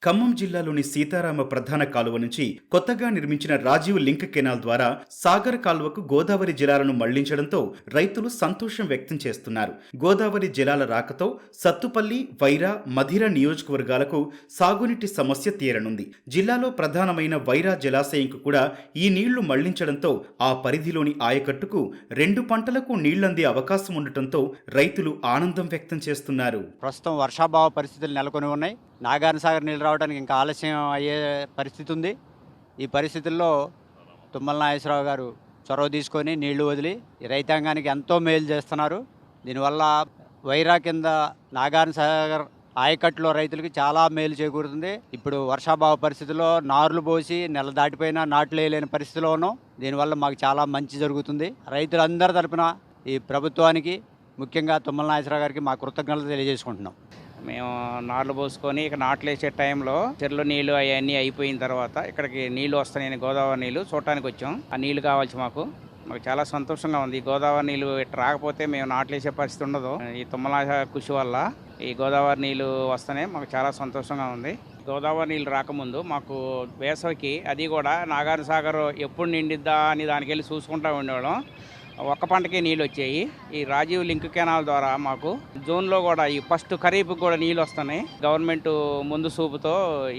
ఖమ్మం జిల్లాలోని సీతారామ ప్రధాన కాలువ నుంచి కొత్తగా నిర్మించిన రాజీవ్ లింక్ కెనాల్ ద్వారా సాగర్ కాలువకు గోదావరి జలాలను మళ్లించడంతో రైతులు సంతోషం వ్యక్తం చేస్తున్నారు. గోదావరి జలాల రాకతో సత్తుపల్లి, వైరా, మధిర నియోజకవర్గాలకు సాగునీటి సమస్య తీరనుంది. జిల్లాలో ప్రధానమైన వైరా జలాశయంకు కూడా ఈ నీళ్లు మళ్లించడంతో ఆ పరిధిలోని ఆయకట్టుకు 2 పంటలకు నీళ్లందే అవకాశం ఉండటంతో రైతులు ఆనందం వ్యక్తం చేస్తున్నారు. ప్రస్తుతం వర్షాభావ పరిస్థితులు నెలకొని ఉన్నాయి. నాగార్జున సాగర్ నీళ్ళు రావడానికి ఇంకా ఆలస్యం అయ్యే పరిస్థితి ఉంది. ఈ పరిస్థితుల్లో తుమ్మల నాగేశ్వరరావు గారు చొరవ తీసుకొని నీళ్లు వదిలి ఈ రైతాంగానికి ఎంతో మేలు చేస్తున్నారు. దీనివల్ల వైరా కింద నాగార్జున సాగర్ ఆయకట్టులో రైతులకి చాలా మేలు చేకూరుతుంది. ఇప్పుడు వర్షాభావ పరిస్థితుల్లో నార్లు పోసి నెల దాటిపోయినా నాట్లు వేయలేని పరిస్థితిలో ఉన్నాం. దీనివల్ల మాకు చాలా మంచి జరుగుతుంది. రైతులందరి తరపున ఈ ప్రభుత్వానికి, ముఖ్యంగా తుమ్మల నాగేశ్వరరావు గారికి మా కృతజ్ఞతలు తెలియజేసుకుంటున్నాం. మేము నార్లు పోసుకొని ఇక నాట్లు వేసే టైంలో చెర్లో నీళ్లు అవన్నీ అయిపోయిన తర్వాత ఇక్కడికి నీళ్లు వస్తాయని గోదావరి నీళ్లు చూడటానికి వచ్చాం. ఆ నీళ్లు కావాల్సి మాకు చాలా సంతోషంగా ఉంది. ఈ గోదావరి నీళ్లు ఇట్లా రాకపోతే మేము నాట్లు వేసే పరిస్థితి ఉండదు. ఈ తుమ్మల కృషి వల్ల ఈ గోదావరి నీళ్లు వస్తేనే మాకు చాలా సంతోషంగా ఉంది. గోదావరి నీళ్ళు రాకముందు మాకు వేసవికి అది కూడా నాగార్జున సాగర్ ఎప్పుడు నిండిద్దా అని దానికి వెళ్ళి చూసుకుంటూ ఉండేవాళ్ళం. ఒక్క పంటకే నీళ్ళు వచ్చాయి. ఈ రాజీవ్ లింక్ కెనాల్ ద్వారా మాకు జోన్లో కూడా ఈ ఫస్ట్ ఖరీఫ్కి కూడా నీళ్ళు వస్తున్నాయి. గవర్నమెంట్ ముందు చూపుతో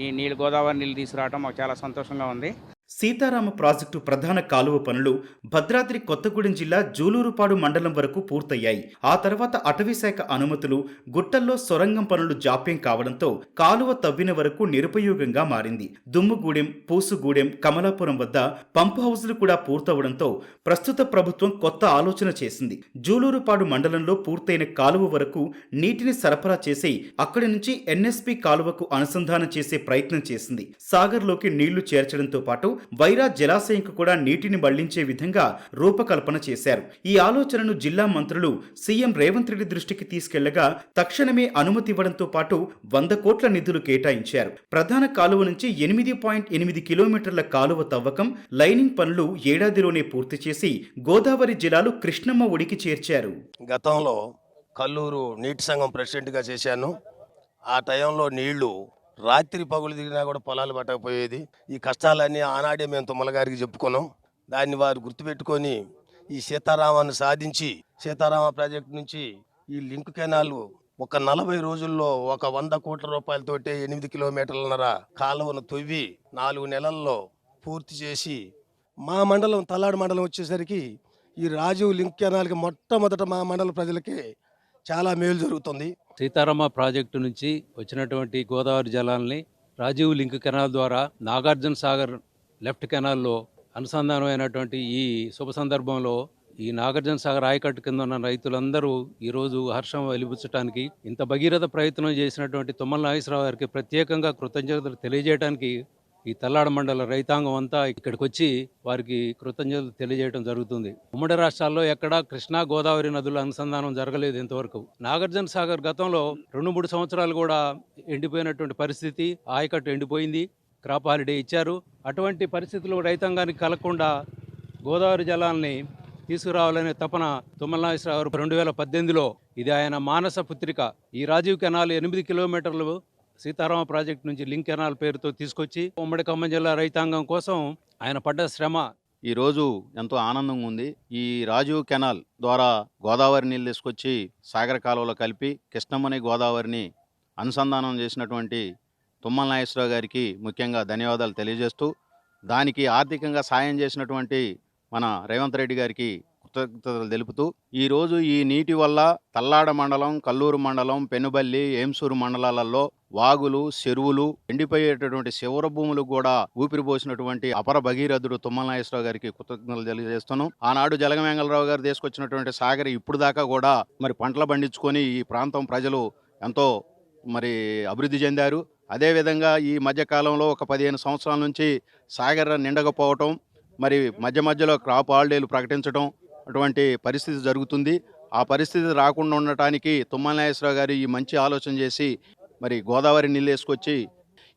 ఈ నీళ్ళు గోదావరి నీళ్ళు తీసుకురావడం మాకు చాలా సంతోషంగా ఉంది. సీతారామ ప్రాజెక్టు ప్రధాన కాలువ పనులు భద్రాద్రి కొత్తగూడెం జిల్లా జూలూరుపాడు మండలం వరకు పూర్తయ్యాయి. ఆ తర్వాత అటవీశాఖ అనుమతులు, గుట్టల్లో సొరంగం పనులు జాప్యం కావడంతో కాలువ తవ్విన వరకు నిరుపయోగంగా మారింది. దుమ్ముగూడెం, పూసుగూడెం, కమలాపురం వద్ద పంప్ హౌజులు కూడా పూర్తవడంతో ప్రస్తుత ప్రభుత్వం కొత్త ఆలోచన చేసింది. జూలూరుపాడు మండలంలో పూర్తయిన కాలువ వరకు నీటిని సరఫరా చేసి అక్కడి నుంచి ఎన్ఎస్పి కాలువకు అనుసంధానం చేసే ప్రయత్నం చేసింది. సాగర్లోకి నీళ్లు చేర్చడంతో పాటు వైరా జలాశయంకు కూడా నీటిని మళ్లించే విధంగా రూపకల్పన చేశారు. ఈ ఆలోచనను జిల్లా మంత్రులు సీఎం రేవంత్ రెడ్డి దృష్టికి తీసుకెళ్లగా తక్షణమే అనుమతి ఇవ్వడంతో పాటు 100 కోట్ల నిధులు కేటాయించారు. ప్రధాన కాలువ నుంచి 8.8 కిలోమీటర్ల కాలువ తవ్వకం, లైనింగ్ పనులు ఏడాదిలోనే పూర్తి చేసి గోదావరి జలాలు కృష్ణమ్మ ఒడికి చేర్చారు. గతంలో కల్లూరు నీటి సంఘం ప్రెసిడెంట్గా చేశాను. ఆ టైంలో నీళ్లు రాత్రి పగులు దిగినా కూడా పొలాలు పట్టకపోయేది. ఈ కష్టాలన్నీ ఆనాడే మేము తుమ్మల గారికి చెప్పుకున్నాం. దాన్ని వారు గుర్తుపెట్టుకొని ఈ సీతారామాన్ని సాధించి సీతారామ ప్రాజెక్టు నుంచి ఈ లింక్ కెనాల్ ఒక 40 రోజుల్లో ఒక 100 కోట్ల రూపాయలతోటే 8 కిలోమీటర్లన్నర కాలువను తవ్వి 4 నెలల్లో పూర్తి చేసి మా మండలం తల్లాడు మండలం వచ్చేసరికి ఈ రాజీవ్ లింక్ కెనాల్కి మొట్టమొదట మా మండల ప్రజలకే చాలా మేలు జరుగుతుంది. సీతారామ ప్రాజెక్టు నుంచి వచ్చినటువంటి గోదావరి జలాల్ని రాజీవ్ లింక్ కెనాల్ ద్వారా నాగార్జున సాగర్ లెఫ్ట్ కెనాల్లో అనుసంధానమైనటువంటి ఈ శుభ సందర్భంలో ఈ నాగార్జున సాగర్ ఆయకట్టు కింద ఉన్న రైతులందరూ ఈరోజు హర్షం వెలిబుచ్చడానికి ఇంత భగీరథ ప్రయత్నం చేసినటువంటి తుమ్మల నాగేశ్వరరావు గారికి ప్రత్యేకంగా కృతజ్ఞతలు తెలియజేయడానికి ఈ తల్లాడ మండల రైతాంగం అంతా ఇక్కడికి వచ్చి వారికి కృతజ్ఞతలు తెలియజేయడం జరుగుతుంది. ఉమ్మడి రాష్ట్రాల్లో ఎక్కడా కృష్ణా గోదావరి నదుల అనుసంధానం జరగలేదు ఇంతవరకు. నాగార్జున సాగర్ గతంలో 2-3 సంవత్సరాలు కూడా ఎండిపోయినటువంటి పరిస్థితి, ఆయకట్టు ఎండిపోయింది, క్రాప్ హాలిడే ఇచ్చారు. అటువంటి పరిస్థితులు రైతాంగానికి కలగకుండా గోదావరి జలాల్ని తీసుకురావాలనే తపన తుమ్మల నాగేశ్వరరావు 2018లో ఇది ఆయన మానస పుత్రిక ఈ రాజీవ్ కెనాల్ 8 కిలోమీటర్లు సీతారామ ప్రాజెక్టు నుంచి లింక్ కెనాల్ పేరుతో తీసుకొచ్చి ఉమ్మడి ఖమ్మం జిల్లా రైతాంగం కోసం ఆయన పడ్డ శ్రమ ఈరోజు ఎంతో ఆనందంగా ఉంది. ఈ రాజీవ్ కెనాల్ ద్వారా గోదావరి నీళ్ళు తీసుకొచ్చి సాగర కాలువలో కలిపి కృష్ణమ్మని గోదావరిని అనుసంధానం చేసినటువంటి తుమ్మల నాగేశ్వరరావు గారికి ముఖ్యంగా ధన్యవాదాలు తెలియజేస్తూ, దానికి ఆర్థికంగా సాయం చేసినటువంటి మన రేవంత్ రెడ్డి గారికి కృతజ్ఞతలు తెలుపుతూ, ఈరోజు ఈ నీటి వల్ల తల్లాడ మండలం, కల్లూరు మండలం, పెనుబల్లి, ఏంసూరు మండలాలలో వాగులు, చెరువులు, ఎండిపోయేటటువంటి శివర భూములు కూడా ఊపిరిపోసినటువంటి అపర భగీరథుడు తుమ్మల నాగేశ్వరరావు గారికి కృతజ్ఞతలు తెలియజేస్తున్నాం. ఆనాడు జలగమేంగళరావు గారు తీసుకొచ్చినటువంటి సాగర్ ఇప్పుడు దాకా కూడా మరి పంటలు పండించుకొని ఈ ప్రాంతం ప్రజలు ఎంతో మరి అభివృద్ధి చెందారు. అదేవిధంగా ఈ మధ్యకాలంలో ఒక 15 సంవత్సరాల నుంచి సాగర్ నిండకపోవటం, మరి మధ్యలో క్రాప్ హాలిడేలు ప్రకటించడం అటువంటి పరిస్థితి జరుగుతుంది. ఆ పరిస్థితి రాకుండా ఉండటానికి తుమ్మల నాగేశ్వరరావు గారు ఈ మంచి ఆలోచన చేసి మరి గోదావరి నీళ్ళు వేసుకొచ్చి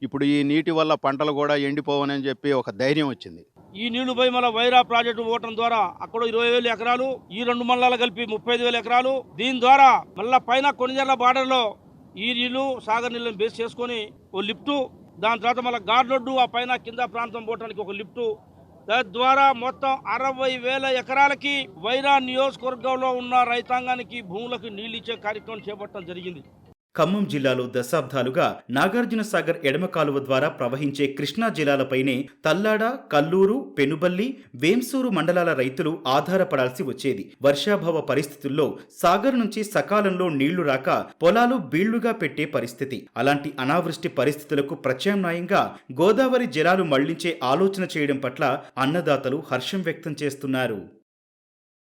ఇప్పుడు ఈ నీటి వల్ల పంటలు కూడా ఎండిపోవని చెప్పి ఒక ధైర్యం వచ్చింది. ఈ నీళ్లు పోయి మళ్ళీ వైరా ప్రాజెక్టు పోవటం ద్వారా అక్కడ 20,000 ఎకరాలు, ఈ 2 మండలాలు కలిపి 35,000 ఎకరాలు. దీని ద్వారా మళ్ళీ పైన కొనిజర్ల బార్డర్లో ఈ నీళ్లు సాగర్ నీళ్ళని బేస్ చేసుకొని ఓ లిఫ్టు దాని తర్వాత మళ్ళీ గార్డ్ రోడ్డు, ఆ పైన కింద ప్రాంతం పోవడానికి ఒక లిఫ్టు, తద్వారా మొత్తం 60,000 ఎకరాలకి వైరా నియోజకవర్గంలో ఉన్న రైతాంగానికి భూములకు నీళ్ళు ఇచ్చే కార్యక్రమం చేపట్టడం జరిగింది. ఖమ్మం జిల్లాలో దశాబ్దాలుగా నాగార్జున సాగర్ ఎడమ కాలువ ద్వారా ప్రవహించే కృష్ణా జిల్లాలపైనే తల్లాడ, కల్లూరు, పెనుబల్లి, వేంసూరు మండలాల రైతులు ఆధారపడాల్సి వచ్చేది. వర్షాభావ పరిస్థితుల్లో సాగర్ నుంచి సకాలంలో నీళ్లు రాక పొలాలు బీళ్లుగా పెట్టే పరిస్థితి. అలాంటి అనావృష్టి పరిస్థితులకు ప్రత్యామ్నాయంగా గోదావరి జలాలు మళ్లించే ఆలోచన చేయడం పట్ల అన్నదాతలు హర్షం వ్యక్తం చేస్తున్నారు.